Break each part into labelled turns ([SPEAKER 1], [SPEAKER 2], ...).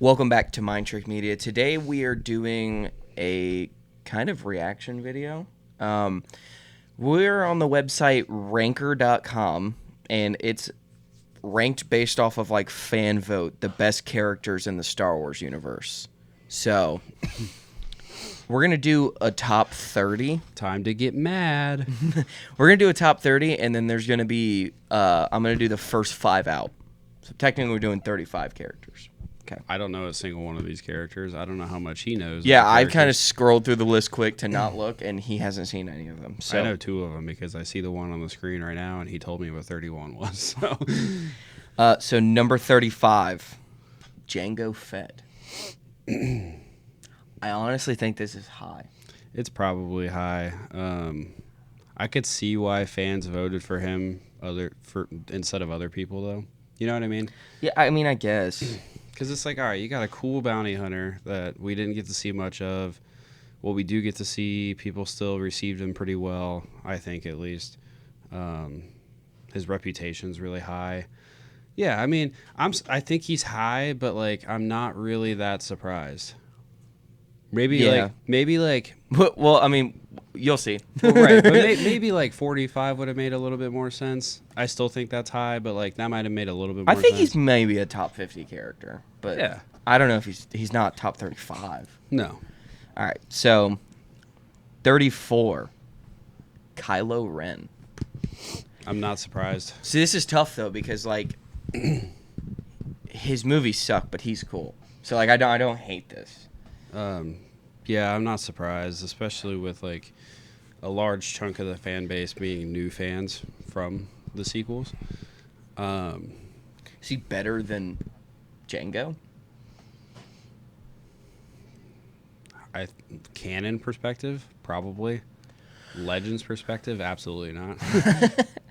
[SPEAKER 1] Welcome back to Mind Trick Media. Today we are doing a kind of reaction video. We're on the website ranker.com, and it's ranked based off of like fan vote, the best characters in the Star Wars universe. So we're going to do a top 30.
[SPEAKER 2] Time to get mad.
[SPEAKER 1] We're going to do a top 30, and then there's going to be, I'm going to do the first 5 out. So technically we're doing 35 characters. Okay.
[SPEAKER 2] I don't know a single one of these characters. I don't know how much he knows.
[SPEAKER 1] Yeah, I kind of scrolled through the list quick to not look, and he hasn't seen any of them. So
[SPEAKER 2] I know 2 of them because I see the one on the screen right now, and he told me what 31 was.
[SPEAKER 1] So number 35, Jango Fett. I honestly think this is high.
[SPEAKER 2] It's probably high. I could see why fans voted for him instead of other people, though. You know what I mean?
[SPEAKER 1] Yeah, I mean, I guess.
[SPEAKER 2] Because it's like, all right, you got a cool bounty hunter that we didn't get to see much of. What we do get to see, people still received him pretty well, I think at least. His reputation's really high. Yeah, I mean, I think he's high, but like I'm not really that surprised. Maybe like
[SPEAKER 1] Well, I mean, you'll see.
[SPEAKER 2] well, right, but maybe like 45 would have made a little bit more sense. I still think that's high, but like that might have made a little bit more
[SPEAKER 1] I think
[SPEAKER 2] sense.
[SPEAKER 1] he's maybe a top 50 character, but
[SPEAKER 2] Yeah.
[SPEAKER 1] I don't know if he's not top 35.
[SPEAKER 2] No.
[SPEAKER 1] All right, so 34, Kylo Ren.
[SPEAKER 2] I'm not surprised.
[SPEAKER 1] See, this is tough though because like his movies suck, but he's cool. So like I don't hate this.
[SPEAKER 2] Yeah, I'm not surprised, especially with like a large chunk of the fan base being new fans from the sequels.
[SPEAKER 1] Is he better than Jango?
[SPEAKER 2] Canon perspective, probably. Legends perspective, absolutely not.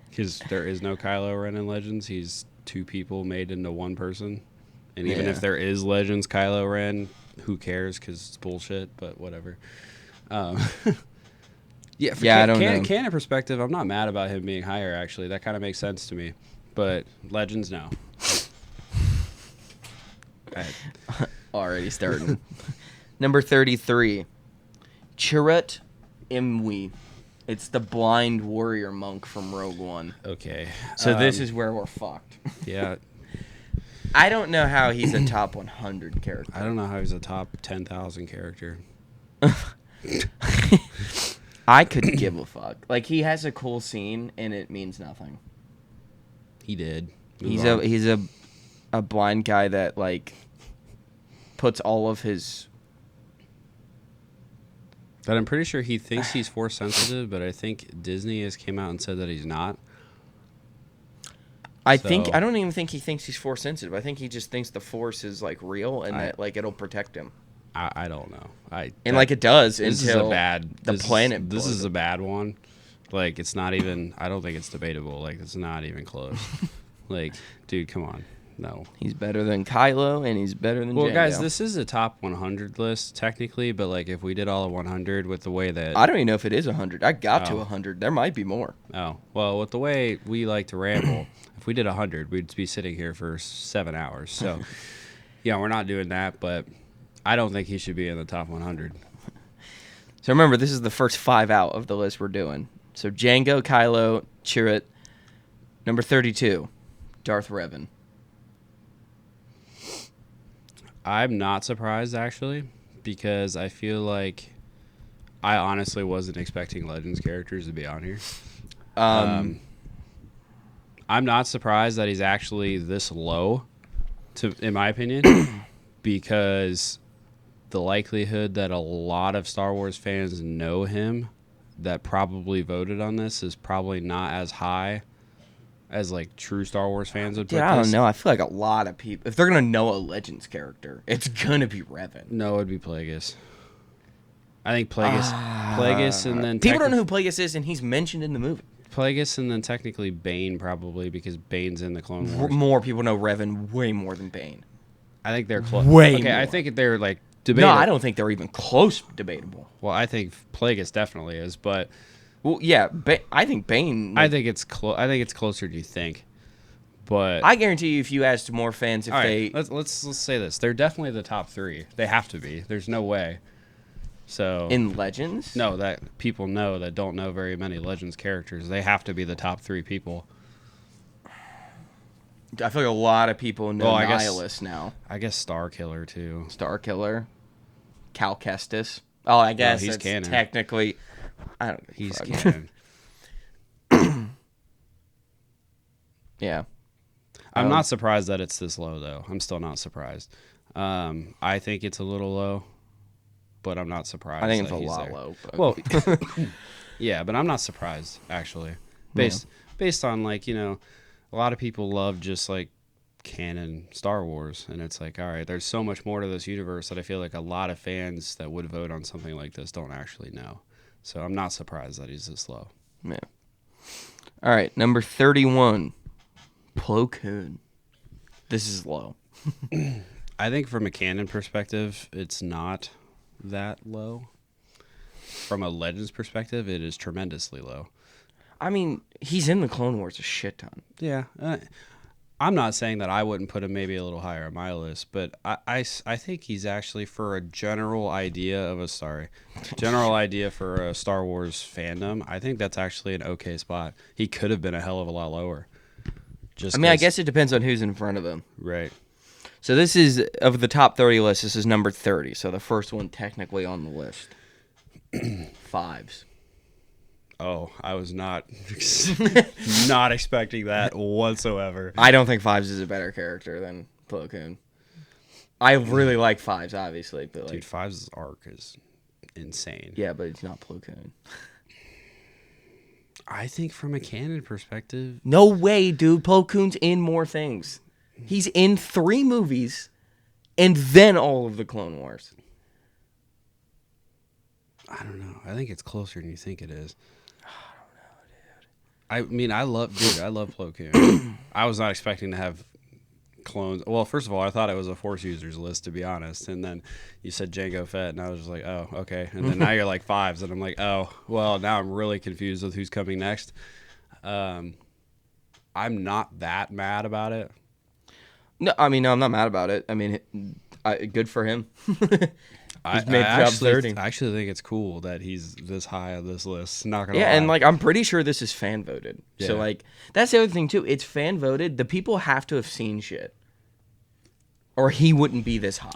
[SPEAKER 2] Because there is no Kylo Ren in Legends. He's 2 people made into one person. And even if there is Legends Kylo Ren, who cares? Because it's bullshit, but whatever. I don't know. Canon perspective, I'm not mad about him being higher, actually. That kind of makes sense to me. But Legends, no.
[SPEAKER 1] Already starting. Number 33, Chirrut Imwe. It's the blind warrior monk from Rogue One.
[SPEAKER 2] Okay.
[SPEAKER 1] So this is where we're fucked.
[SPEAKER 2] Yeah.
[SPEAKER 1] I don't know how he's a top 100 character.
[SPEAKER 2] I don't know how he's a top 10,000 character.
[SPEAKER 1] I could give a fuck. Like, he has a cool scene, and it means nothing.
[SPEAKER 2] He did.
[SPEAKER 1] He's a blind guy that, like, puts all of his...
[SPEAKER 2] But I'm pretty sure he thinks he's Force sensitive, but I think Disney has came out and said that he's not.
[SPEAKER 1] I don't even think he thinks he's Force sensitive. I think he just thinks the Force is like real and that like it'll protect him.
[SPEAKER 2] I don't know.
[SPEAKER 1] It does
[SPEAKER 2] this
[SPEAKER 1] until
[SPEAKER 2] is a bad
[SPEAKER 1] the planet.
[SPEAKER 2] This is a bad one. Like it's not even. I don't think it's debatable. Like it's not even close. Like, dude, come on. No.
[SPEAKER 1] He's better than Kylo, and he's better than.
[SPEAKER 2] Well,
[SPEAKER 1] Jango.
[SPEAKER 2] guys, this is a top 100 list technically, but like if we did all of 100 with the way that
[SPEAKER 1] I don't even know if it is 100. I got to 100. There might be more.
[SPEAKER 2] Oh well, with the way we like to ramble, if we did 100, we'd be sitting here for 7 hours. So, yeah, we're not doing that, but I don't think he should be in the top 100.
[SPEAKER 1] So remember, this is the first 5 out of the list we're doing. So Jango, Kylo, Chirrut. Number 32, Darth Revan.
[SPEAKER 2] I'm not surprised, actually, because I feel like I honestly wasn't expecting Legends characters to be on here. I'm not surprised that he's actually this low, in my opinion, because the likelihood that a lot of Star Wars fans know him that probably voted on this is probably not as high as like true Star Wars fans would put
[SPEAKER 1] I
[SPEAKER 2] this.
[SPEAKER 1] don't know. I feel like a lot of people, if they're gonna know a Legends character, it's gonna be Revan.
[SPEAKER 2] No, it'd be Plagueis. I think Plagueis, and then
[SPEAKER 1] people don't know who Plagueis is, and he's mentioned in the movie.
[SPEAKER 2] Plagueis, and then technically Bane, probably because Bane's in the Clone Wars.
[SPEAKER 1] More people know Revan way more than Bane.
[SPEAKER 2] I think they're close.
[SPEAKER 1] Way
[SPEAKER 2] okay,
[SPEAKER 1] more.
[SPEAKER 2] I think they're like debatable.
[SPEAKER 1] No, I don't think they're even close debatable.
[SPEAKER 2] Well, I think Plagueis definitely is, but
[SPEAKER 1] well, yeah, I think Bane.
[SPEAKER 2] I think it's I think it's closer than you think. But
[SPEAKER 1] I guarantee you, if you asked more fans if
[SPEAKER 2] all
[SPEAKER 1] they
[SPEAKER 2] right, let's say this: they're definitely the top 3. They have to be. There's no way. So
[SPEAKER 1] in Legends,
[SPEAKER 2] no, that people know that don't know very many Legends characters. They have to be the top 3 people.
[SPEAKER 1] I feel like a lot of people know Nihilus now.
[SPEAKER 2] I guess Star Killer too.
[SPEAKER 1] Star Killer, Cal Kestis. Oh, I guess
[SPEAKER 2] he's
[SPEAKER 1] it's
[SPEAKER 2] canon.
[SPEAKER 1] technically. I don't.
[SPEAKER 2] He's
[SPEAKER 1] fuck.
[SPEAKER 2] canon.
[SPEAKER 1] Yeah.
[SPEAKER 2] I'm not surprised that it's this low, though. I'm still not surprised. I think it's a little low, but I'm not surprised.
[SPEAKER 1] I think it's
[SPEAKER 2] that
[SPEAKER 1] a
[SPEAKER 2] he's
[SPEAKER 1] lot
[SPEAKER 2] there.
[SPEAKER 1] low. But.
[SPEAKER 2] Well, yeah, but I'm not surprised actually. Based on like a lot of people love just like canon Star Wars, and it's like, all right, there's so much more to this universe that I feel like a lot of fans that would vote on something like this don't actually know. So I'm not surprised that he's this low.
[SPEAKER 1] Yeah. All right, number 31, Plo Koon. This is low.
[SPEAKER 2] I think from a canon perspective, it's not that low. From a Legends perspective, it is tremendously low.
[SPEAKER 1] I mean, he's in the Clone Wars a shit ton.
[SPEAKER 2] Yeah. I'm not saying that I wouldn't put him maybe a little higher on my list, but I think he's actually, for a general idea for a Star Wars fandom, I think that's actually an okay spot. He could have been a hell of a lot lower.
[SPEAKER 1] I guess it depends on who's in front of him.
[SPEAKER 2] Right.
[SPEAKER 1] So this is, of the top 30 list, this is number 30. So the first one technically on the list. Fives.
[SPEAKER 2] Oh, I was not expecting that whatsoever.
[SPEAKER 1] I don't think Fives is a better character than Plo Koon. I really like Fives, obviously, but like,
[SPEAKER 2] Dude, Fives' arc is insane.
[SPEAKER 1] Yeah, but it's not Plo Koon.
[SPEAKER 2] I think from a canon perspective,
[SPEAKER 1] no way, dude. Plo Koon's in more things. He's in 3 movies, and then all of the Clone Wars.
[SPEAKER 2] I don't know. I think it's closer than you think it is.
[SPEAKER 1] I don't know, dude.
[SPEAKER 2] I mean, I love Plo Koon. I was not expecting to have clones. Well, first of all, I thought it was a Force users list, to be honest. And then you said Jango Fett, and I was just like, oh, okay. And then now you're like Fives, and I'm like, oh, well, now I'm really confused with who's coming next. I'm not that mad about it.
[SPEAKER 1] No, I mean, no, I'm not mad about it. I mean, good for him.
[SPEAKER 2] I actually think it's cool that he's this high on this list. Not gonna lie.
[SPEAKER 1] And like, I'm pretty sure this is fan voted.
[SPEAKER 2] Yeah.
[SPEAKER 1] So like, that's the other thing too. It's fan voted. The people have to have seen shit, or he wouldn't be this high.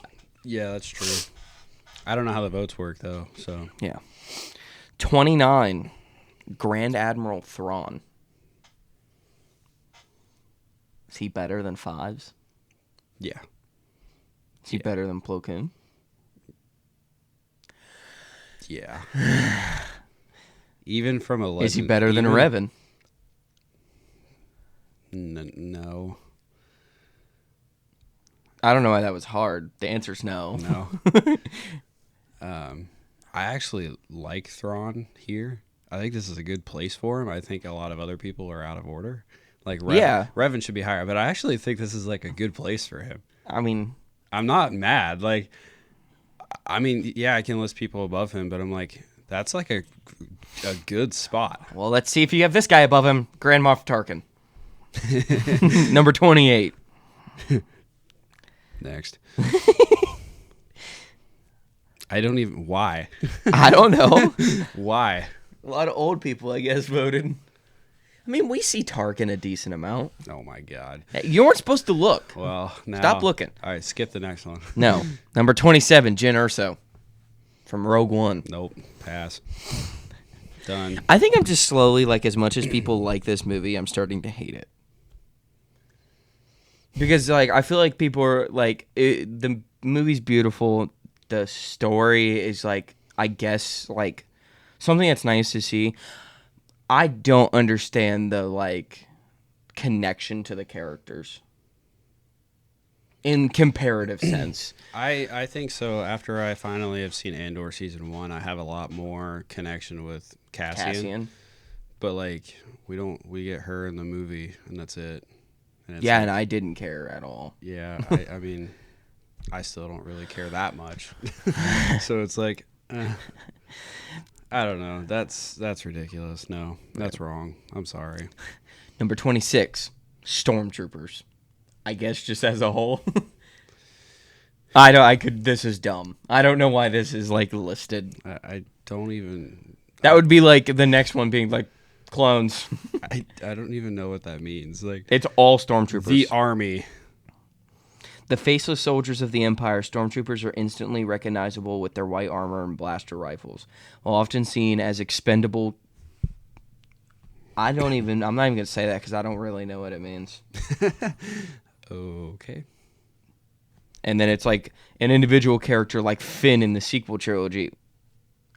[SPEAKER 2] Yeah, that's true. I don't know how the votes work though. So
[SPEAKER 1] yeah, 29, Grand Admiral Thrawn. Is he better than Fives?
[SPEAKER 2] Yeah.
[SPEAKER 1] Is he better than Plo Koon?
[SPEAKER 2] Yeah. Even from a legend,
[SPEAKER 1] is he better than Revan?
[SPEAKER 2] No.
[SPEAKER 1] I don't know why that was hard. The answer's no.
[SPEAKER 2] No. I actually like Thrawn here. I think this is a good place for him. I think a lot of other people are out of order. Like Revan should be higher, but I actually think this is like a good place for him.
[SPEAKER 1] I mean,
[SPEAKER 2] I'm not mad. Like, I mean, yeah, I can list people above him, but I'm like, that's like a good spot.
[SPEAKER 1] Well, let's see if you have this guy above him, Grand Moff Tarkin. Number 28.
[SPEAKER 2] Next. I don't even... Why?
[SPEAKER 1] I don't know.
[SPEAKER 2] Why?
[SPEAKER 1] A lot of old people, I guess, voted. I mean, we see Tarkin a decent amount.
[SPEAKER 2] Oh, my God.
[SPEAKER 1] You weren't supposed to look.
[SPEAKER 2] Well, now...
[SPEAKER 1] Stop looking.
[SPEAKER 2] All right, skip the next one.
[SPEAKER 1] No. Number 27, Jyn Erso from Rogue One.
[SPEAKER 2] Nope. Pass. Done.
[SPEAKER 1] I think I'm just slowly, like, as much as people like this movie, I'm starting to hate it. Because, like, I feel like people are, like, the movie's beautiful. The story is, like, I guess, like, something that's nice to see. I don't understand the, like, connection to the characters in comparative sense.
[SPEAKER 2] I think so. After I finally have seen Andor Season 1, I have a lot more connection with Cassian. But, like, we get her in the movie, and that's it. And
[SPEAKER 1] yeah,
[SPEAKER 2] like,
[SPEAKER 1] and I didn't care at all.
[SPEAKER 2] Yeah, I mean, I still don't really care that much. So it's like... I don't know. That's ridiculous. No, that's wrong. I'm sorry.
[SPEAKER 1] Number 26, Stormtroopers. I guess just as a whole. This is dumb. I don't know why this is, like, listed.
[SPEAKER 2] I don't even...
[SPEAKER 1] That would be, like, the next one being, like, clones.
[SPEAKER 2] I don't even know what that means. Like,
[SPEAKER 1] It's all Stormtroopers.
[SPEAKER 2] the army.
[SPEAKER 1] The faceless soldiers of the Empire, Stormtroopers are instantly recognizable with their white armor and blaster rifles. While often seen as expendable... I'm not even going to say that because I don't really know what it means.
[SPEAKER 2] Okay.
[SPEAKER 1] And then it's like an individual character like Finn in the sequel trilogy.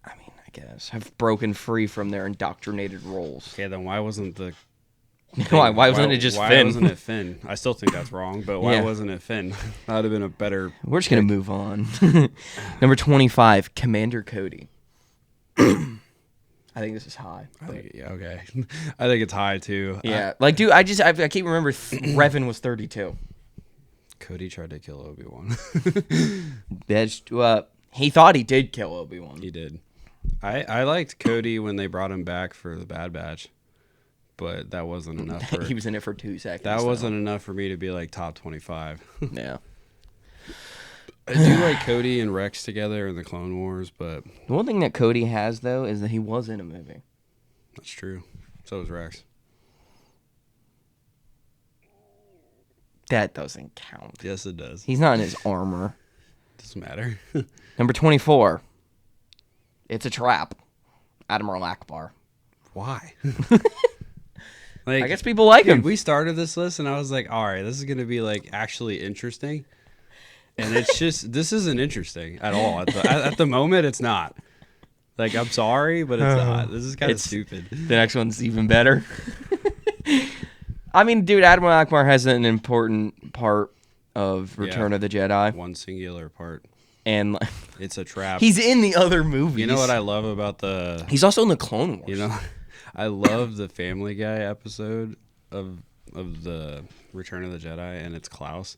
[SPEAKER 1] I mean, I guess have broken free from their indoctrinated roles.
[SPEAKER 2] Okay, then why wasn't the...
[SPEAKER 1] why wasn't it just
[SPEAKER 2] why
[SPEAKER 1] Finn?
[SPEAKER 2] Why wasn't it Finn? I still think that's wrong, but why
[SPEAKER 1] Yeah.
[SPEAKER 2] wasn't it Finn? That would have been a better...
[SPEAKER 1] We're just going to move on. Number 25, Commander Cody. I think this is high.
[SPEAKER 2] Yeah, okay. I think it's high, too.
[SPEAKER 1] Yeah. Like, dude, I can't remember. Revan was 32.
[SPEAKER 2] Cody tried to kill Obi-Wan.
[SPEAKER 1] He thought he did kill Obi-Wan.
[SPEAKER 2] He did. I liked Cody when they brought him back for the Bad Batch, but that wasn't enough.
[SPEAKER 1] He was in it for 2 seconds.
[SPEAKER 2] That wasn't enough for me to be like top 25.
[SPEAKER 1] Yeah.
[SPEAKER 2] I do like Cody and Rex together in the Clone Wars, but
[SPEAKER 1] The one thing that Cody has, though, is that he was in a movie.
[SPEAKER 2] that's true. So was Rex.
[SPEAKER 1] That doesn't count.
[SPEAKER 2] Yes, it does.
[SPEAKER 1] He's not in his armor.
[SPEAKER 2] Doesn't matter.
[SPEAKER 1] Number 24. It's a trap. Admiral Akbar.
[SPEAKER 2] Why? Like,
[SPEAKER 1] I guess people like
[SPEAKER 2] dude,
[SPEAKER 1] him.
[SPEAKER 2] we started this list, and I was like, all right, this is going to be like actually interesting. And it's just, this isn't interesting at all. At the moment, it's not. Like, I'm sorry, but it's not. This is kind of stupid.
[SPEAKER 1] The next one's even better. I mean, dude, Admiral Akbar has an important part of Return of the Jedi.
[SPEAKER 2] One singular part.
[SPEAKER 1] And
[SPEAKER 2] It's a trap.
[SPEAKER 1] he's in the other movies.
[SPEAKER 2] You know what I love about the...
[SPEAKER 1] He's also in the Clone Wars.
[SPEAKER 2] You know, I love the Family Guy episode of the Return of the Jedi, and it's Klaus.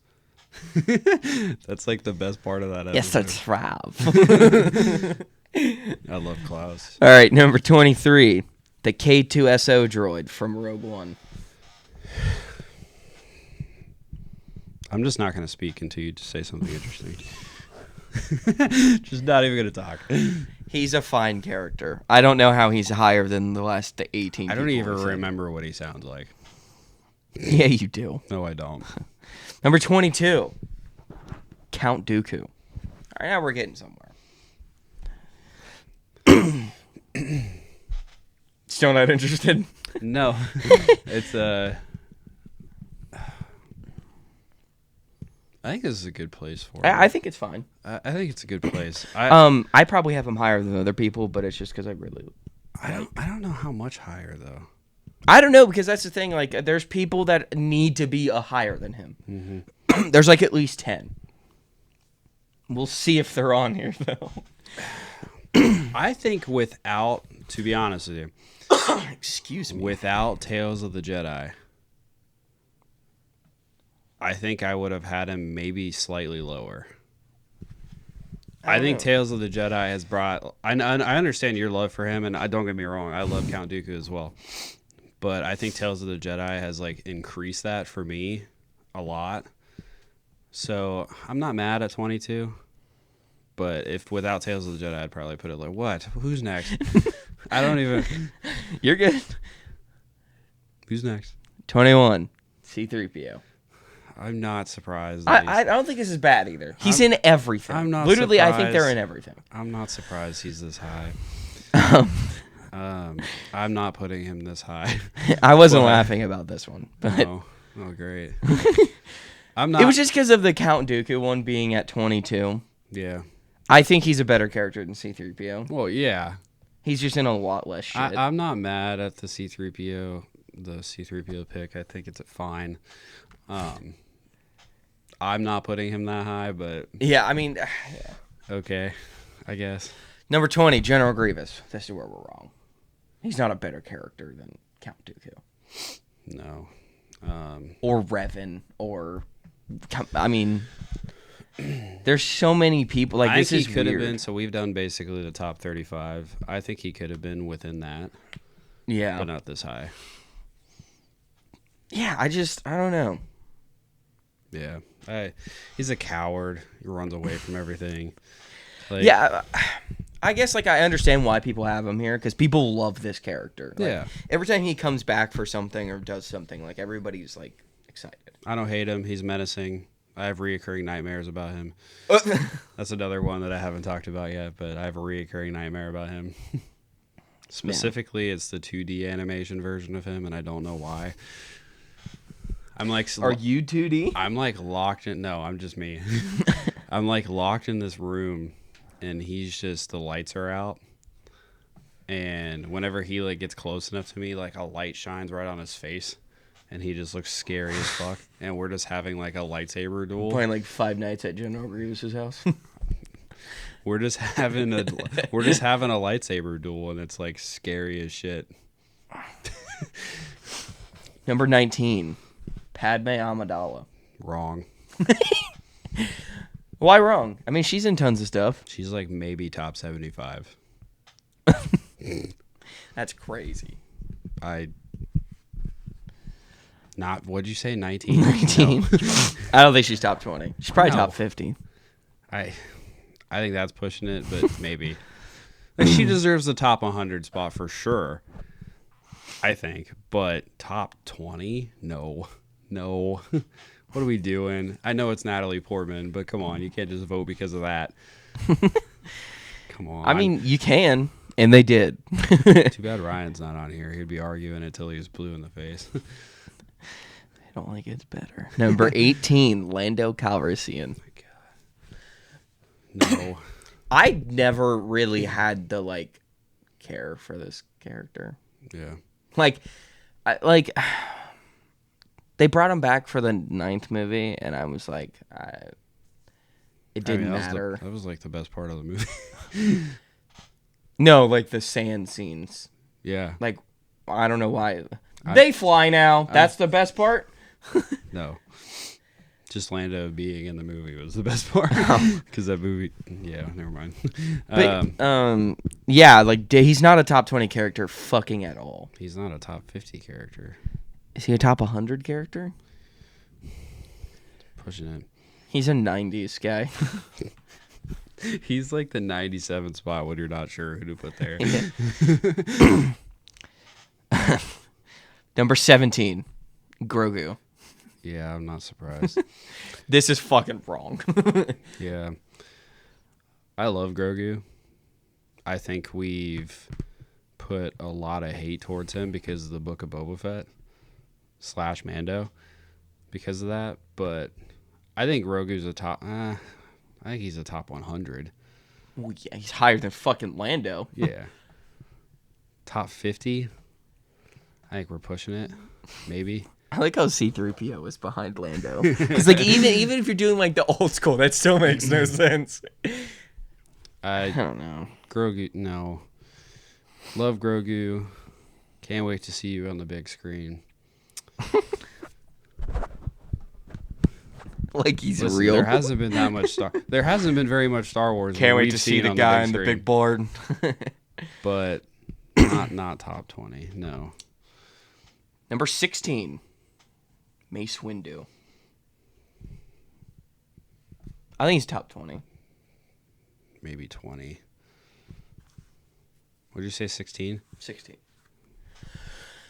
[SPEAKER 2] That's like the best part of that episode.
[SPEAKER 1] Yes, a trap.
[SPEAKER 2] I love Klaus.
[SPEAKER 1] All right, number 23. The K2SO droid from Rogue One.
[SPEAKER 2] I'm just not going to speak until you say something interesting. Just not even going to talk.
[SPEAKER 1] He's a fine character. I don't know how he's higher than the last 18
[SPEAKER 2] I don't
[SPEAKER 1] people
[SPEAKER 2] even
[SPEAKER 1] we've seen.
[SPEAKER 2] remember what he sounds like.
[SPEAKER 1] Yeah, you do.
[SPEAKER 2] No, I don't.
[SPEAKER 1] Number 22. Count Dooku. All right, now we're getting somewhere. Still not interested?
[SPEAKER 2] No. It's I think this is a good place for him.
[SPEAKER 1] I think it's fine.
[SPEAKER 2] I think it's a good place.
[SPEAKER 1] I probably have him higher than other people, but it's just because I really...
[SPEAKER 2] I don't know how much higher though.
[SPEAKER 1] I don't know, because that's the thing. Like, there's people that need to be higher than him. Mm-hmm. There's like at least 10. We'll see if they're on here, though.
[SPEAKER 2] I think without, to be honest with you,
[SPEAKER 1] Excuse me.
[SPEAKER 2] without Tales of the Jedi, I think I would have had him maybe slightly lower. I think
[SPEAKER 1] know.
[SPEAKER 2] Tales of the Jedi has brought... I understand your love for him, and don't get me wrong, I love Count Dooku as well. But I think Tales of the Jedi has like increased that for me a lot. So I'm not mad at 22. But if without Tales of the Jedi, I'd probably put it like, what? Who's next? I don't even...
[SPEAKER 1] You're good.
[SPEAKER 2] Who's next?
[SPEAKER 1] 21. C-3PO.
[SPEAKER 2] I'm not surprised. That
[SPEAKER 1] I don't think this is bad either. He's in everything.
[SPEAKER 2] I'm not
[SPEAKER 1] Literally, I think
[SPEAKER 2] surprised.
[SPEAKER 1] they're in everything.
[SPEAKER 2] I'm not surprised he's this high. I'm not putting him this high.
[SPEAKER 1] I wasn't laughing about this one. But
[SPEAKER 2] Oh, great. I'm not.
[SPEAKER 1] it was just because of the Count Dooku one being at 22.
[SPEAKER 2] Yeah.
[SPEAKER 1] I think he's a better character than C-3PO.
[SPEAKER 2] Well, yeah.
[SPEAKER 1] He's just in a lot less shit.
[SPEAKER 2] I'm not mad at the C-3PO pick. I think it's fine. I'm not putting him that high, but
[SPEAKER 1] yeah, I mean...
[SPEAKER 2] okay, I guess.
[SPEAKER 1] Number 20, General Grievous. This is where we're wrong. He's not a better character than Count Dooku.
[SPEAKER 2] No.
[SPEAKER 1] Or Revan, or... I mean... There's so many people. Like,
[SPEAKER 2] I
[SPEAKER 1] this
[SPEAKER 2] think
[SPEAKER 1] is
[SPEAKER 2] he could have
[SPEAKER 1] weird.
[SPEAKER 2] been, so we've done basically the top 35. I think he could have been within that,
[SPEAKER 1] Yeah.
[SPEAKER 2] but not this high.
[SPEAKER 1] Yeah, I don't know.
[SPEAKER 2] Yeah, he's a coward. He runs away from everything. Like,
[SPEAKER 1] Yeah, I guess like I understand why people have him here because people love this character. Like,
[SPEAKER 2] yeah.
[SPEAKER 1] every time he comes back for something or does something, like everybody's like excited.
[SPEAKER 2] I don't hate him. He's menacing. I have reoccurring nightmares about him. That's another one that I haven't talked about yet, but I have a reoccurring nightmare about him. Specifically, it's the 2D animation version of him, and I don't know why. I'm like,
[SPEAKER 1] Are you 2D?
[SPEAKER 2] I'm like locked in. No, I'm just me. I'm like locked in this room, and he's just, the lights are out, and whenever he like gets close enough to me, like a light shines right on his face, and he just looks scary as fuck. And we're just having like a lightsaber duel.
[SPEAKER 1] Playing like Five Nights at General Grievous' house.
[SPEAKER 2] We're just having a lightsaber duel, and it's like scary as shit.
[SPEAKER 1] Number 19, Padme Amidala.
[SPEAKER 2] Wrong.
[SPEAKER 1] Why wrong? I mean, she's in tons of stuff.
[SPEAKER 2] She's like maybe top 75.
[SPEAKER 1] That's crazy.
[SPEAKER 2] What'd you say, 19?
[SPEAKER 1] 19.
[SPEAKER 2] No.
[SPEAKER 1] I don't think she's top 20. She's probably
[SPEAKER 2] No.
[SPEAKER 1] top 50.
[SPEAKER 2] I think that's pushing it, but maybe. Like, she deserves the top 100 spot for sure, I think. But top 20? No. What are we doing? I know it's Natalie Portman, but come on, you can't just vote because of that. Come on.
[SPEAKER 1] I mean, you can, and they did.
[SPEAKER 2] Too bad Ryan's not on here. He'd be arguing until he was blue in the face.
[SPEAKER 1] I don't think it's better. Number 18, Lando Calrissian.
[SPEAKER 2] No.
[SPEAKER 1] I never really had the like care for this character.
[SPEAKER 2] Yeah.
[SPEAKER 1] They brought him back for the 9th movie, and I was like, it didn't matter.
[SPEAKER 2] That was like the best part of the movie.
[SPEAKER 1] No, like the sand scenes.
[SPEAKER 2] Yeah.
[SPEAKER 1] Like, I don't know why. They fly now. That's the best part.
[SPEAKER 2] No. Just Lando being in the movie was the best part. Because that movie, yeah, never mind.
[SPEAKER 1] But, yeah, like he's not a top 20 character fucking at all.
[SPEAKER 2] He's not a top 50 character.
[SPEAKER 1] Is he a top 100 character?
[SPEAKER 2] Pushing it.
[SPEAKER 1] He's a 90s guy.
[SPEAKER 2] He's like the 97 spot when you're not sure who to put there.
[SPEAKER 1] Number 17, Grogu.
[SPEAKER 2] Yeah, I'm not surprised.
[SPEAKER 1] This is fucking wrong.
[SPEAKER 2] Yeah. I love Grogu. I think we've put a lot of hate towards him because of the Book of Boba Fett / Mando because of that. But I think Grogu's a top... I think he's a top 100.
[SPEAKER 1] Well, yeah, he's higher than fucking Lando.
[SPEAKER 2] Yeah. Top 50? I think we're pushing it. Maybe.
[SPEAKER 1] I like how C-3PO is behind Lando. Because like even if you're doing like the old school, that still makes no sense. I don't know.
[SPEAKER 2] Grogu, no. Love Grogu. Can't wait to see you on the big screen.
[SPEAKER 1] Like he's
[SPEAKER 2] Listen,
[SPEAKER 1] real.
[SPEAKER 2] There hasn't been that much There hasn't been very much Star Wars.
[SPEAKER 1] Can't wait
[SPEAKER 2] we've
[SPEAKER 1] to see
[SPEAKER 2] seen
[SPEAKER 1] the guy on the
[SPEAKER 2] screen.
[SPEAKER 1] big board.
[SPEAKER 2] But not top 20. No.
[SPEAKER 1] Number 16, Mace Windu. I think he's top 20.
[SPEAKER 2] Maybe 20. Would you say 16?
[SPEAKER 1] 16.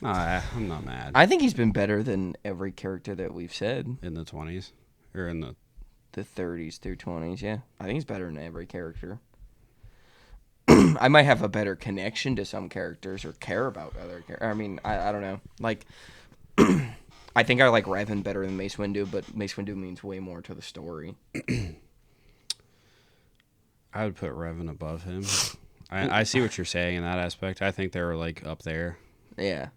[SPEAKER 2] Nah, I'm not mad.
[SPEAKER 1] I think he's been better than every character that we've said.
[SPEAKER 2] In the 20s? Or in the
[SPEAKER 1] 30s through 20s, yeah. I think he's better than every character. I might have a better connection to some characters or care about other characters. I mean, I don't know. Like, I think I like Revan better than Mace Windu, but Mace Windu means way more to the story.
[SPEAKER 2] I would put Revan above him. I see what you're saying in that aspect. I think they were like up there.
[SPEAKER 1] Yeah.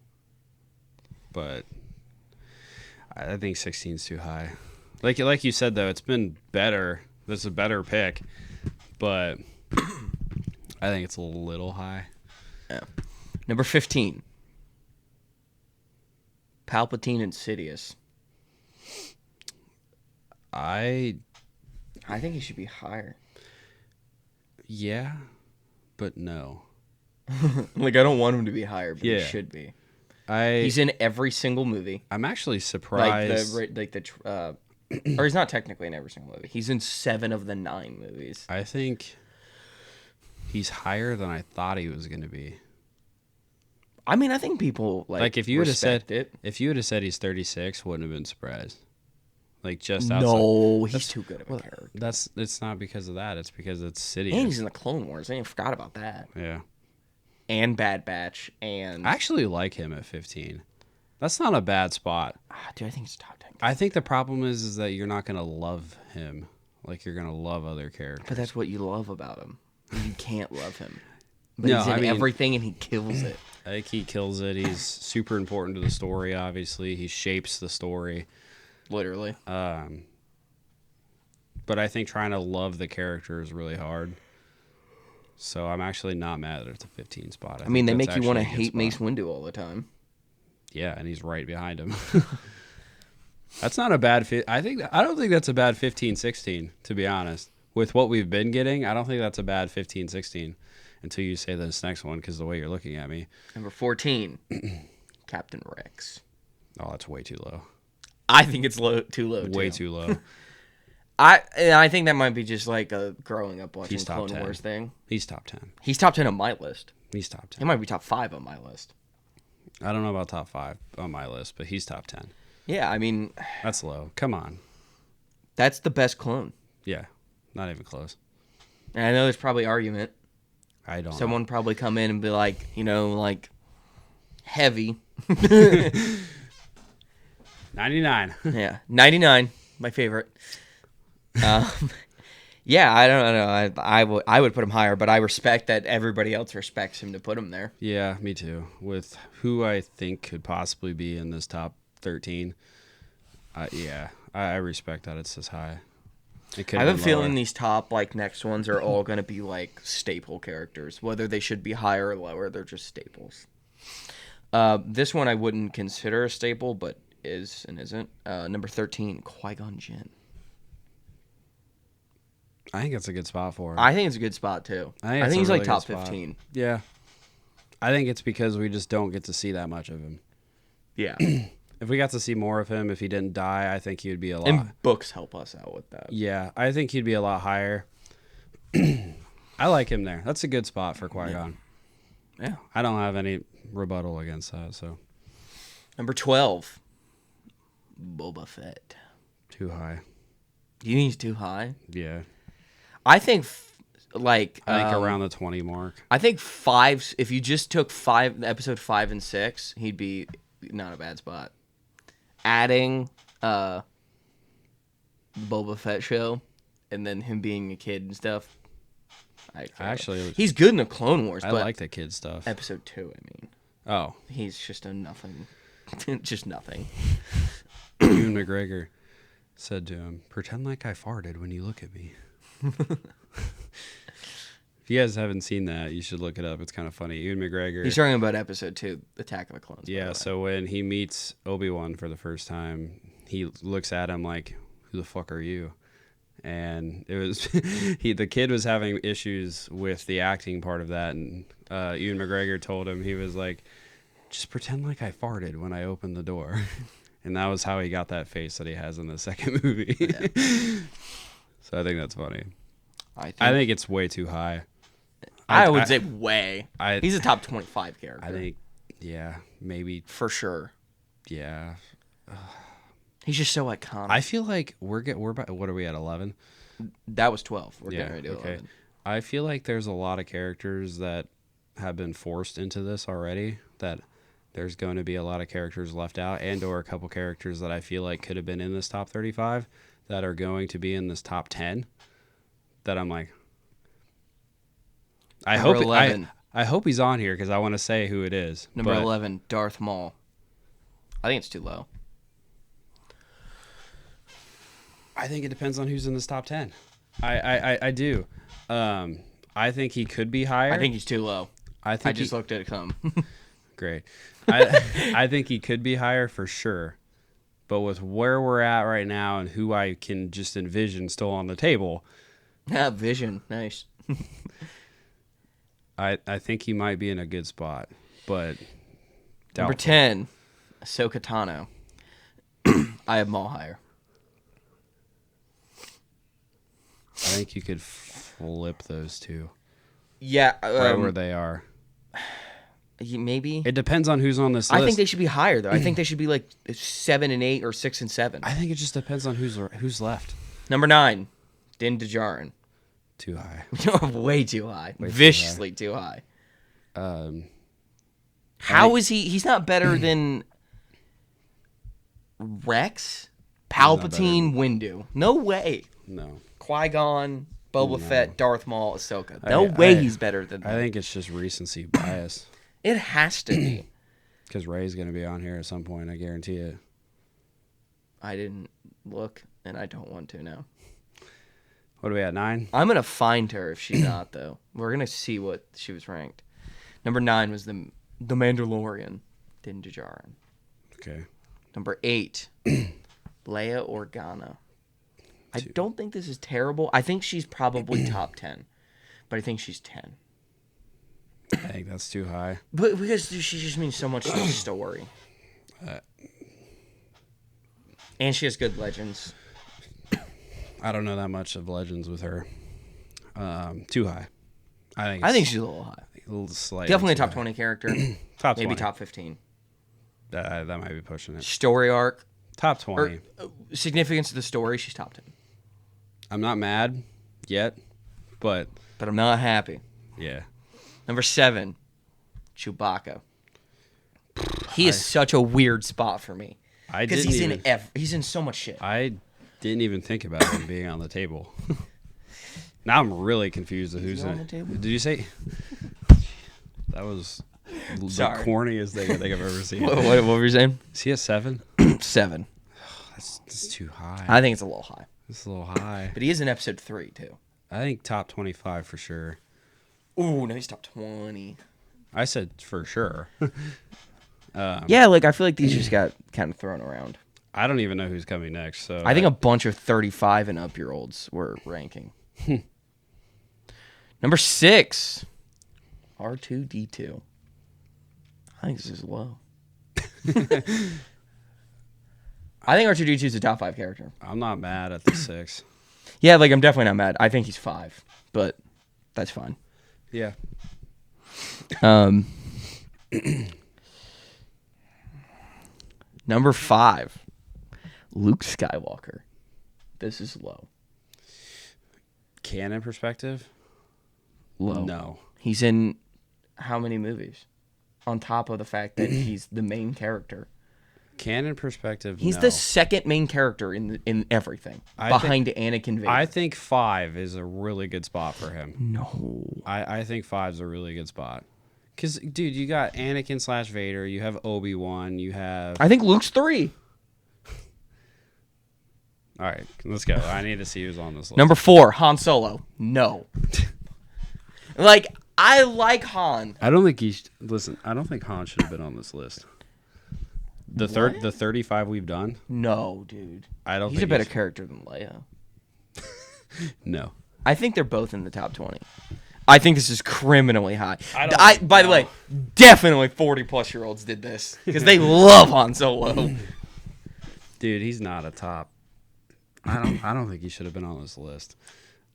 [SPEAKER 2] But I think 16's too high. Like you said, though, it's been better. That's a better pick. But I think it's a little high.
[SPEAKER 1] Yeah. Number 15. Palpatine and Sidious. I think he should be higher.
[SPEAKER 2] Yeah, but no.
[SPEAKER 1] Like, I don't want him to be higher, but
[SPEAKER 2] Yeah.
[SPEAKER 1] he should be. He's in every single movie.
[SPEAKER 2] I'm actually surprised.
[SPEAKER 1] Or he's not technically in every single movie. He's in 7 of the 9 movies.
[SPEAKER 2] I think he's higher than I thought he was going to be.
[SPEAKER 1] I mean, I think people
[SPEAKER 2] Like if you would have said
[SPEAKER 1] it.
[SPEAKER 2] if you would have said he's 36, wouldn't have been surprised. Like just outside.
[SPEAKER 1] No, he's too good of a character.
[SPEAKER 2] It's not because of that. It's because it's Sidious.
[SPEAKER 1] And he's in the Clone Wars. I forgot about that.
[SPEAKER 2] Yeah.
[SPEAKER 1] And Bad Batch. And
[SPEAKER 2] I actually like him at 15. That's not a bad spot.
[SPEAKER 1] Dude, I think it's top 10.
[SPEAKER 2] I think the problem is that you're not gonna love him like you're gonna love other characters.
[SPEAKER 1] But that's what you love about him. You can't love him. But
[SPEAKER 2] No,
[SPEAKER 1] he's in
[SPEAKER 2] I mean-
[SPEAKER 1] everything and he kills it.
[SPEAKER 2] I think he kills it. He's super important to the story. Obviously, he shapes the story.
[SPEAKER 1] Literally.
[SPEAKER 2] But I think trying to love the character is really hard. So I'm actually not mad that it's a 15 spot.
[SPEAKER 1] I mean, they
[SPEAKER 2] think
[SPEAKER 1] make
[SPEAKER 2] that's
[SPEAKER 1] you want to
[SPEAKER 2] actually a good
[SPEAKER 1] hate
[SPEAKER 2] spot.
[SPEAKER 1] Mace Windu all the time.
[SPEAKER 2] Yeah, and he's right behind him. That's not a bad fit. I don't think that's a bad 15, 16, to be honest. With what we've been getting, I don't think that's a bad 15, 16 until you say this next one because the way you're looking at me.
[SPEAKER 1] Number 14, Captain Rex.
[SPEAKER 2] Oh, that's way too low.
[SPEAKER 1] I think it's too low.
[SPEAKER 2] Way too low.
[SPEAKER 1] I think that might be just like a growing up watching
[SPEAKER 2] He's top
[SPEAKER 1] Clone
[SPEAKER 2] 10.
[SPEAKER 1] Wars thing.
[SPEAKER 2] He's top 10.
[SPEAKER 1] He's top 10 on my list.
[SPEAKER 2] He's top 10.
[SPEAKER 1] He might be top 5 on my list.
[SPEAKER 2] I don't know about top 5 on my list, but he's top 10.
[SPEAKER 1] Yeah, I mean,
[SPEAKER 2] That's low. Come on.
[SPEAKER 1] that's the best clone.
[SPEAKER 2] Yeah, not even close.
[SPEAKER 1] And I know there's probably argument.
[SPEAKER 2] I don't know.
[SPEAKER 1] Someone probably come in and be like, like heavy.
[SPEAKER 2] 99.
[SPEAKER 1] Yeah, 99, my favorite. Yeah, I don't know. I would put him higher, but I respect that everybody else respects him to put him there.
[SPEAKER 2] Yeah, me too. With who I think could possibly be in this top 13, I respect that it's this high. It could
[SPEAKER 1] I have a
[SPEAKER 2] been
[SPEAKER 1] feeling
[SPEAKER 2] lower.
[SPEAKER 1] these top next ones are all going to be like staple characters. Whether they should be higher or lower, they're just staples. This one I wouldn't consider a staple, but is and isn't. Number 13, Qui-Gon Jinn.
[SPEAKER 2] I think that's a good spot for him.
[SPEAKER 1] I think it's a good spot too.
[SPEAKER 2] I
[SPEAKER 1] I
[SPEAKER 2] think
[SPEAKER 1] think
[SPEAKER 2] it's
[SPEAKER 1] he's
[SPEAKER 2] a
[SPEAKER 1] like
[SPEAKER 2] really
[SPEAKER 1] top
[SPEAKER 2] good spot.
[SPEAKER 1] 15.
[SPEAKER 2] Yeah. I think it's because we just don't get to see that much of him.
[SPEAKER 1] Yeah.
[SPEAKER 2] If we got to see more of him, if he didn't die, I think he would be a lot.
[SPEAKER 1] And books help us out with that.
[SPEAKER 2] Yeah, I think he'd be a lot higher. I like him there. That's a good spot for Qui-Gon.
[SPEAKER 1] Yeah.
[SPEAKER 2] I don't have any rebuttal against that, so
[SPEAKER 1] Number 12, Boba Fett.
[SPEAKER 2] too high.
[SPEAKER 1] Do you think he's too high?
[SPEAKER 2] Yeah.
[SPEAKER 1] I think
[SPEAKER 2] I think around the 20 mark.
[SPEAKER 1] I think 5. If you just took episode 5 and 6, he'd be not a bad spot. Adding Boba Fett show, and then him being a kid and stuff. He's good in the Clone Wars.
[SPEAKER 2] I
[SPEAKER 1] but
[SPEAKER 2] like the kid stuff.
[SPEAKER 1] episode 2. I mean,
[SPEAKER 2] Oh,
[SPEAKER 1] he's just a nothing. Just nothing.
[SPEAKER 2] Ewan McGregor said to him, "Pretend like I farted when you look at me." If you guys haven't seen that, you should look it up. It's kind of funny. Ewan McGregor.
[SPEAKER 1] He's talking about episode 2, Attack of the Clones. by the
[SPEAKER 2] Yeah,
[SPEAKER 1] way.
[SPEAKER 2] so when he meets Obi-Wan for the first time, he looks at him like, "Who the fuck are you?" And it was the kid was having issues with the acting part of that, and Ewan McGregor told him, he was like, "Just pretend like I farted when I opened the door." And that was how he got that face that he has in the second movie.
[SPEAKER 1] Yeah.
[SPEAKER 2] So I think that's funny.
[SPEAKER 1] I
[SPEAKER 2] think it's way too high.
[SPEAKER 1] I would say way.
[SPEAKER 2] I-
[SPEAKER 1] He's a top 25 character.
[SPEAKER 2] I think, yeah, maybe,
[SPEAKER 1] for sure.
[SPEAKER 2] yeah.
[SPEAKER 1] He's just so iconic.
[SPEAKER 2] I feel like we're about, what are we at, 11?
[SPEAKER 1] That was 12. We're
[SPEAKER 2] Yeah,
[SPEAKER 1] getting ready to do
[SPEAKER 2] okay.
[SPEAKER 1] 11.
[SPEAKER 2] I feel like there's a lot of characters that have been forced into this already, that there's going to be a lot of characters left out, and or a couple characters that I feel like could have been in this top 35 that are going to be in this top 10 that I'm like, I
[SPEAKER 1] Number
[SPEAKER 2] hope
[SPEAKER 1] 11.
[SPEAKER 2] I hope he's on here because I want to say who it is.
[SPEAKER 1] Number
[SPEAKER 2] but
[SPEAKER 1] 11, Darth Maul. I think it's too low.
[SPEAKER 2] I think it depends on who's in this top 10. I do. I think he could be higher.
[SPEAKER 1] I think he's too low.
[SPEAKER 2] I think
[SPEAKER 1] I just looked at it come.
[SPEAKER 2] great. I think he could be higher for sure. But with where we're at right now and who I can just envision still on the table,
[SPEAKER 1] Yeah, Vision. Nice.
[SPEAKER 2] I think he might be in a good spot. But
[SPEAKER 1] Number
[SPEAKER 2] Doubtful.
[SPEAKER 1] 10, Ahsoka Tano. I have Maul higher.
[SPEAKER 2] I think you could flip those two
[SPEAKER 1] Yeah,
[SPEAKER 2] right where they are.
[SPEAKER 1] maybe.
[SPEAKER 2] It depends on who's on this list.
[SPEAKER 1] I think they should be higher though. I think they should be like 7 and 8 or 6 and 7.
[SPEAKER 2] I think it just depends on who's left.
[SPEAKER 1] Number 9, Din Djarin.
[SPEAKER 2] Too high.
[SPEAKER 1] Way too high.
[SPEAKER 2] Way too
[SPEAKER 1] Viciously too high. How is he? He's not better than Rex, Palpatine, Windu. No way.
[SPEAKER 2] No.
[SPEAKER 1] Qui-Gon, Boba Fett, Darth Maul, Ahsoka.
[SPEAKER 2] I-
[SPEAKER 1] No way
[SPEAKER 2] I-
[SPEAKER 1] he's better than them.
[SPEAKER 2] I think it's just recency bias.
[SPEAKER 1] It has to be.
[SPEAKER 2] Because Rey's going to be on here at some point. I guarantee it.
[SPEAKER 1] I didn't look, and I don't want to now.
[SPEAKER 2] What are we at, 9?
[SPEAKER 1] I'm going to find her if she's not, though. We're going to see what she was ranked. Number 9 was the Mandalorian, Din Djarin.
[SPEAKER 2] Okay.
[SPEAKER 1] Number 8, Leia Organa. I don't think this is terrible. I think she's probably top 10, but I think she's 10.
[SPEAKER 2] I think that's too high.
[SPEAKER 1] But because she just means so much to the story. And she has good legends.
[SPEAKER 2] I don't know that much of Legends with her. Too high. I
[SPEAKER 1] think she's a little high.
[SPEAKER 2] a little slightly
[SPEAKER 1] Definitely a
[SPEAKER 2] too
[SPEAKER 1] top
[SPEAKER 2] high.
[SPEAKER 1] 20 character.
[SPEAKER 2] Top
[SPEAKER 1] Maybe
[SPEAKER 2] 20.
[SPEAKER 1] top 15.
[SPEAKER 2] That might be pushing it.
[SPEAKER 1] Story arc.
[SPEAKER 2] Top 20.
[SPEAKER 1] Or significance of the story, she's top 10.
[SPEAKER 2] I'm not mad yet, but
[SPEAKER 1] But I'm not happy.
[SPEAKER 2] yeah.
[SPEAKER 1] Number 7, Chewbacca. He is such a weird spot for me.
[SPEAKER 2] I
[SPEAKER 1] Because
[SPEAKER 2] didn't
[SPEAKER 1] he's in so much shit.
[SPEAKER 2] I didn't even think about him being on the table. Now I'm really confused of who's
[SPEAKER 1] he on
[SPEAKER 2] in
[SPEAKER 1] the table?
[SPEAKER 2] Did you say? That was
[SPEAKER 1] Sorry.
[SPEAKER 2] the corniest thing I think I've ever seen.
[SPEAKER 1] what were you saying?
[SPEAKER 2] Is he a 7?
[SPEAKER 1] 7.
[SPEAKER 2] That's too high.
[SPEAKER 1] I think it's a little high.
[SPEAKER 2] It's a little high.
[SPEAKER 1] But he is in episode 3, too.
[SPEAKER 2] I think top 25 for sure.
[SPEAKER 1] Ooh, no, he's top 20.
[SPEAKER 2] I said for sure.
[SPEAKER 1] Yeah, like, I feel like these just got kind of thrown around.
[SPEAKER 2] I don't even know who's coming next. So
[SPEAKER 1] I think a bunch of 35 and up year olds were ranking. Number 6, R2D2. I think this is low. I think R2D2 is a top 5 character.
[SPEAKER 2] I'm not mad at the 6.
[SPEAKER 1] Yeah, like I'm definitely not mad. I think he's 5, but that's fine.
[SPEAKER 2] Yeah.
[SPEAKER 1] Number 5, Luke Skywalker. This is low.
[SPEAKER 2] Canon perspective?
[SPEAKER 1] Low.
[SPEAKER 2] No.
[SPEAKER 1] He's in how many movies? On top of the fact that he's the main character.
[SPEAKER 2] Canon perspective,
[SPEAKER 1] He's
[SPEAKER 2] no.
[SPEAKER 1] the second main character in everything. Behind Anakin Vader.
[SPEAKER 2] I think 5 is a really good spot for him.
[SPEAKER 1] No.
[SPEAKER 2] I think 5's a really good spot. Because, dude, you got Anakin / Vader, you have Obi-Wan, you have...
[SPEAKER 1] I think Luke's 3.
[SPEAKER 2] All right, let's go. I need to see who's on this list.
[SPEAKER 1] Number 4, Han Solo. No. Like, I like Han.
[SPEAKER 2] I don't think listen, I don't think Han should have been on this list. The
[SPEAKER 1] What?
[SPEAKER 2] the 35 we've done?
[SPEAKER 1] No, dude.
[SPEAKER 2] I don't
[SPEAKER 1] He's a
[SPEAKER 2] think
[SPEAKER 1] better character than Leia.
[SPEAKER 2] No.
[SPEAKER 1] I think they're both in the top 20. I think this is criminally high. By the way, definitely 40-plus-year-olds did this because they love Han Solo.
[SPEAKER 2] Dude, he's not a top. I don't think he should have been on this list.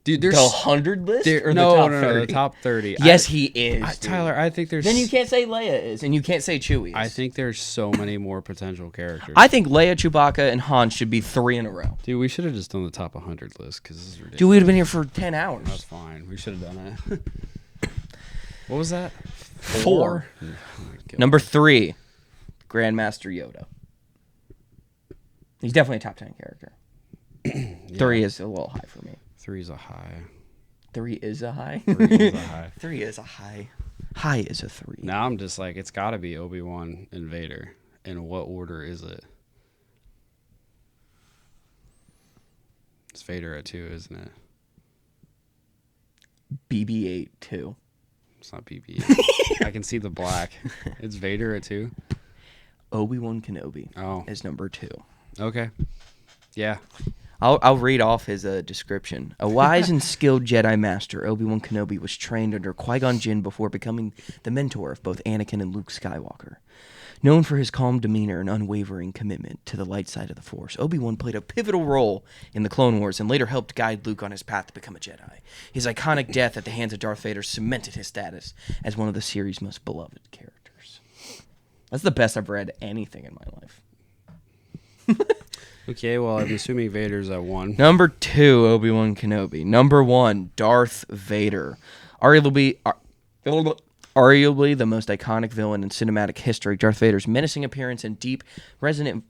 [SPEAKER 2] Dude, there's
[SPEAKER 1] The 100 list or
[SPEAKER 2] no,
[SPEAKER 1] the top
[SPEAKER 2] no,
[SPEAKER 1] 30?
[SPEAKER 2] the top 30.
[SPEAKER 1] Yes, he is. Dude.
[SPEAKER 2] Tyler, I think there's
[SPEAKER 1] Then you can't say Leia is, and you can't say Chewie is.
[SPEAKER 2] I think there's so many more potential characters.
[SPEAKER 1] I think Leia, Chewbacca, and Han should be 3 in a row.
[SPEAKER 2] Dude, we should have just done the top 100 list because this is ridiculous.
[SPEAKER 1] Dude, we'd have been here for 10 hours.
[SPEAKER 2] That's fine. We should have done it. What was that?
[SPEAKER 1] 4.
[SPEAKER 2] Oh my God.
[SPEAKER 1] Number 3, Grandmaster Yoda. He's definitely a top 10 character. 3 is a little high for me.
[SPEAKER 2] 3's a high.
[SPEAKER 1] 3 is a high?
[SPEAKER 2] 3 is a high.
[SPEAKER 1] 3 is a high. High is a 3.
[SPEAKER 2] Now I'm just like, it's got to be Obi-Wan and Vader. In what order is it? It's Vader at 2, isn't it?
[SPEAKER 1] BB-8 2.
[SPEAKER 2] It's not BB-8. I can see the black. It's Vader at 2.
[SPEAKER 1] Obi-Wan Kenobi
[SPEAKER 2] Oh,
[SPEAKER 1] is number 2.
[SPEAKER 2] okay. Yeah.
[SPEAKER 1] I'll read off his description. A wise and skilled Jedi Master, Obi-Wan Kenobi was trained under Qui-Gon Jinn before becoming the mentor of both Anakin and Luke Skywalker. Known for his calm demeanor and unwavering commitment to the light side of the Force, Obi-Wan played a pivotal role in the Clone Wars and later helped guide Luke on his path to become a Jedi. His iconic death at the hands of Darth Vader cemented his status as one of the series' most beloved characters. That's the best I've read anything in my life.
[SPEAKER 2] Okay, well, I'm assuming Vader's at 1.
[SPEAKER 1] Number 2, Obi-Wan Kenobi. Number 1, Darth Vader. Arguably the most iconic villain in cinematic history, Darth Vader's menacing appearance and deep, resonant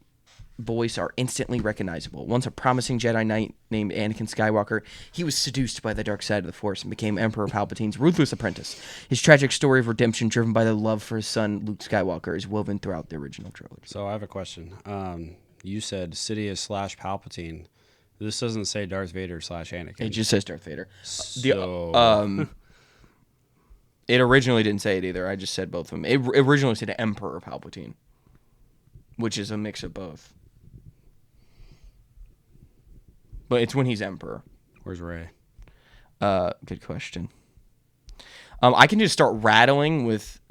[SPEAKER 1] voice are instantly recognizable. Once a promising Jedi Knight named Anakin Skywalker, he was seduced by the dark side of the Force and became Emperor Palpatine's ruthless apprentice. His tragic story of redemption, driven by the love for his son Luke Skywalker, is woven throughout the original trilogy.
[SPEAKER 2] So I have a question. You said Sidious / Palpatine. This doesn't say Darth Vader / Anakin.
[SPEAKER 1] It just says Darth Vader.
[SPEAKER 2] So...
[SPEAKER 1] It originally didn't say it either. I just said both of them. It originally said Emperor Palpatine, which is a mix of both. But it's when he's Emperor.
[SPEAKER 2] Where's Rey?
[SPEAKER 1] Good question. I can just start rattling with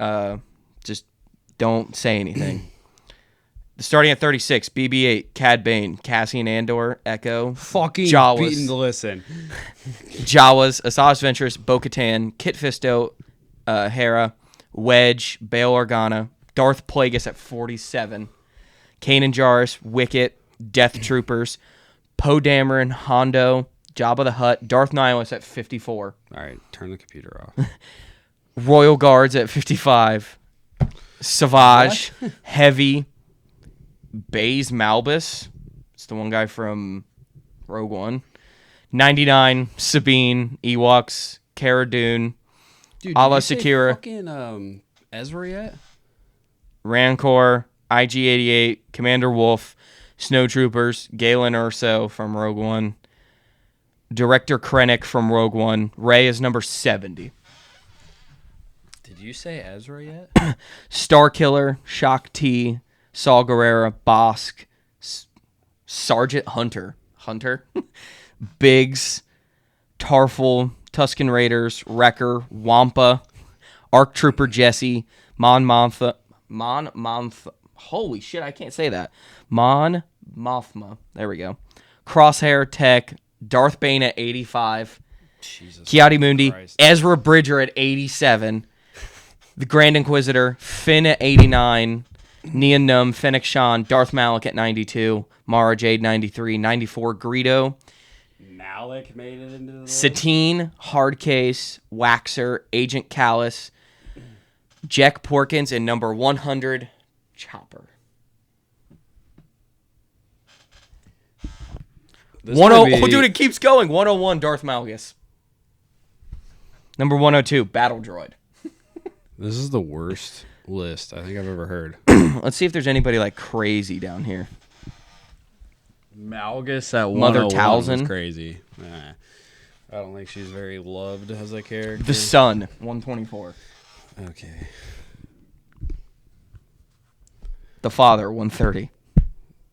[SPEAKER 1] just don't say anything. Starting at 36, BB-8, Cad Bane, Cassian Andor, Echo,
[SPEAKER 2] Fucking
[SPEAKER 1] Jawas,
[SPEAKER 2] beaten to listen.
[SPEAKER 1] Jawas, Asajj Ventress, Bo-Katan, Kit Fisto, Hera, Wedge, Bail Organa, Darth Plagueis at 47, Kanan Jarrus, Wicket, Death Troopers, Poe Dameron, Hondo, Jabba the Hutt, Darth Nihilus at 54.
[SPEAKER 2] All right, turn the computer off.
[SPEAKER 1] Royal Guards at 55. Savage, Heavy, Baze Malbus. It's the one guy from Rogue One. 99, Sabine, Ewoks, Cara Dune,
[SPEAKER 2] Dude,
[SPEAKER 1] Ala
[SPEAKER 2] did you say
[SPEAKER 1] Secura,
[SPEAKER 2] fucking Ezra yet?
[SPEAKER 1] Rancor, IG-88, Commander Wolf, Snowtroopers, Galen Erso from Rogue One, Director Krennic from Rogue One. Rey is number 70.
[SPEAKER 2] Did you say Ezra yet?
[SPEAKER 1] Starkiller, Shock T, Saul Guerrera, Bosk, Sergeant Hunter, Biggs, Tarful, Tusken Raiders, Wrecker, Wampa, Arc Trooper Jesse, Mon Mothma, holy shit, I can't say that. Mon Mothma, there we go. Crosshair Tech, Darth Bane at 85,
[SPEAKER 2] Jesus
[SPEAKER 1] Kiadi Mundi,
[SPEAKER 2] Christ.
[SPEAKER 1] Ezra Bridger at 87, the Grand Inquisitor, Finn at 89, Nien Nunb, Fennec Shan, Darth Malak at 92, Mara Jade 93, 94, Greedo,
[SPEAKER 2] Malik made it into the list?
[SPEAKER 1] Satine, Hardcase, Waxer, Agent Callus, Jack Porkins, and number 100, Chopper. Dude, it keeps going. 101, Darth Malgus. Number 102, Battle Droid.
[SPEAKER 2] This is the worst list I think I've ever heard.
[SPEAKER 1] Let's see if there's anybody like crazy down here.
[SPEAKER 2] Malgus at
[SPEAKER 1] Mother
[SPEAKER 2] 101 was
[SPEAKER 1] Talzin.
[SPEAKER 2] crazy. I don't think she's very loved as a character.
[SPEAKER 1] The Sun, 124.
[SPEAKER 2] Okay.
[SPEAKER 1] The Father, 130.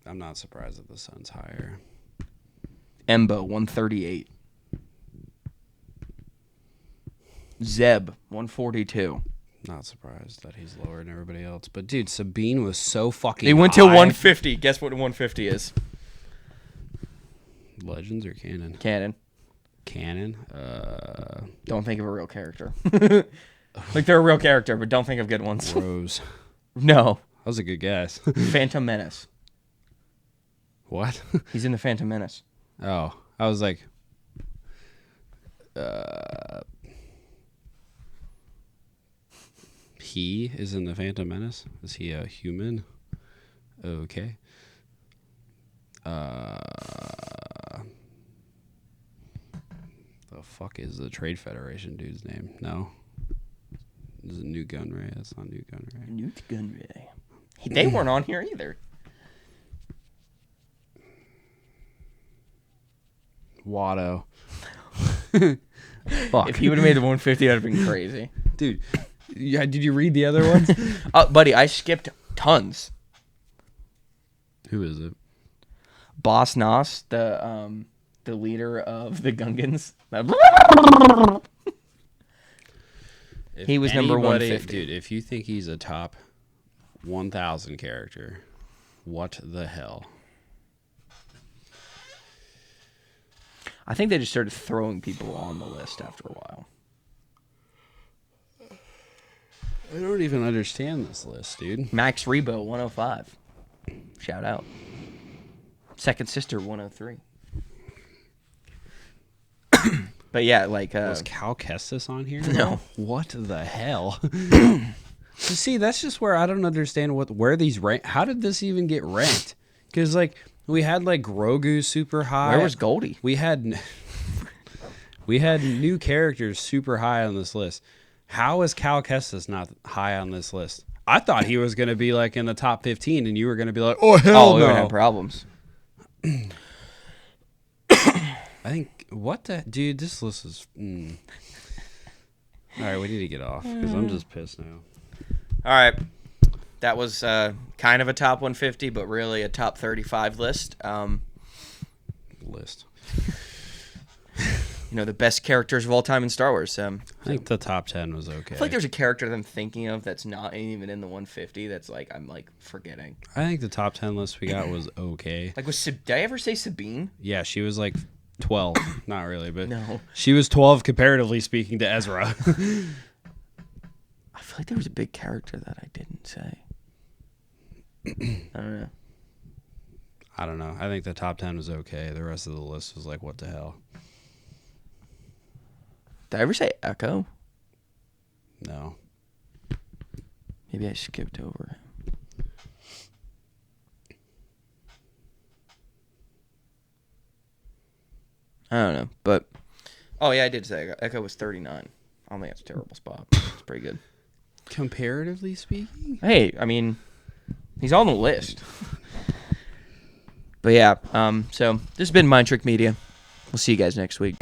[SPEAKER 2] I'm not surprised that the Sun's higher.
[SPEAKER 1] Embo, 138. Zeb, 142.
[SPEAKER 2] Not surprised that he's lower than everybody else. But dude, Sabine was so fucking
[SPEAKER 1] They went
[SPEAKER 2] high.
[SPEAKER 1] to 150. Guess what 150 is?
[SPEAKER 2] Legends or canon?
[SPEAKER 1] Canon.
[SPEAKER 2] Canon?
[SPEAKER 1] Don't think of a real character. Like, they're a real character, but don't think of good ones.
[SPEAKER 2] Rose.
[SPEAKER 1] No.
[SPEAKER 2] That was a good guess.
[SPEAKER 1] Phantom Menace.
[SPEAKER 2] What?
[SPEAKER 1] He's in the Phantom Menace.
[SPEAKER 2] Oh, I was like, he is in the Phantom Menace. Is he a human? Okay. The fuck is the Trade Federation dude's name? No. This is Newt Gunray. That's not Newt Gunray.
[SPEAKER 1] Newt Gunray. They weren't on here either.
[SPEAKER 2] Watto.
[SPEAKER 1] Fuck. If he would have made the 150, that'd have been crazy.
[SPEAKER 2] Dude, yeah, did you read the other ones?
[SPEAKER 1] Buddy, I skipped tons.
[SPEAKER 2] Who is it?
[SPEAKER 1] Boss Nass, the leader of the Gungans.
[SPEAKER 2] If
[SPEAKER 1] He was number
[SPEAKER 2] anybody-
[SPEAKER 1] 150.
[SPEAKER 2] Dude, if you think he's a top 1,000 character. What the hell?
[SPEAKER 1] I think they just started throwing people on the list after a while.
[SPEAKER 2] I don't even understand this list, dude.
[SPEAKER 1] Max Rebo, 105. Shout out. Second Sister, 103. But yeah, like...
[SPEAKER 2] Was Cal Kestis on here?
[SPEAKER 1] No.
[SPEAKER 2] What the hell? See, that's just where I don't understand where these rank. How did this even get ranked? Because, like, we had, like, Grogu super high.
[SPEAKER 1] Where was Goldie?
[SPEAKER 2] We had new characters super high on this list. How is Cal Kestis not high on this list? I thought he was going to be, like, in the top 15, and you were going to be like, oh, hell
[SPEAKER 1] we
[SPEAKER 2] no.
[SPEAKER 1] would have problems.
[SPEAKER 2] I think, what the, dude, this list is, All right, we need to get off, because I'm just pissed now.
[SPEAKER 1] All right. That was kind of a top 150, but really a top 35 list. You know, the best characters of all time in Star Wars.
[SPEAKER 2] I think the top 10 was okay.
[SPEAKER 1] I feel like there's a character that I'm thinking of that's not even in the 150 that's like, I'm like forgetting.
[SPEAKER 2] I think the top 10 list we got was okay.
[SPEAKER 1] Like, did I ever say Sabine?
[SPEAKER 2] Yeah, she was like 12. Not really, but
[SPEAKER 1] No.
[SPEAKER 2] She was 12 comparatively speaking to Ezra.
[SPEAKER 1] I feel like there was a big character that I didn't say. I don't know.
[SPEAKER 2] I don't know. I think the top 10 was okay. The rest of the list was like, what the hell?
[SPEAKER 1] Did I ever say Echo?
[SPEAKER 2] No.
[SPEAKER 1] Maybe I skipped over him. I don't know, but oh yeah, I did say Echo was 39. I don't think that's a terrible spot. It's pretty good.
[SPEAKER 2] Comparatively speaking?
[SPEAKER 1] Hey, I mean, he's on the list. But yeah, so this has been Mind Trick Media. We'll see you guys next week.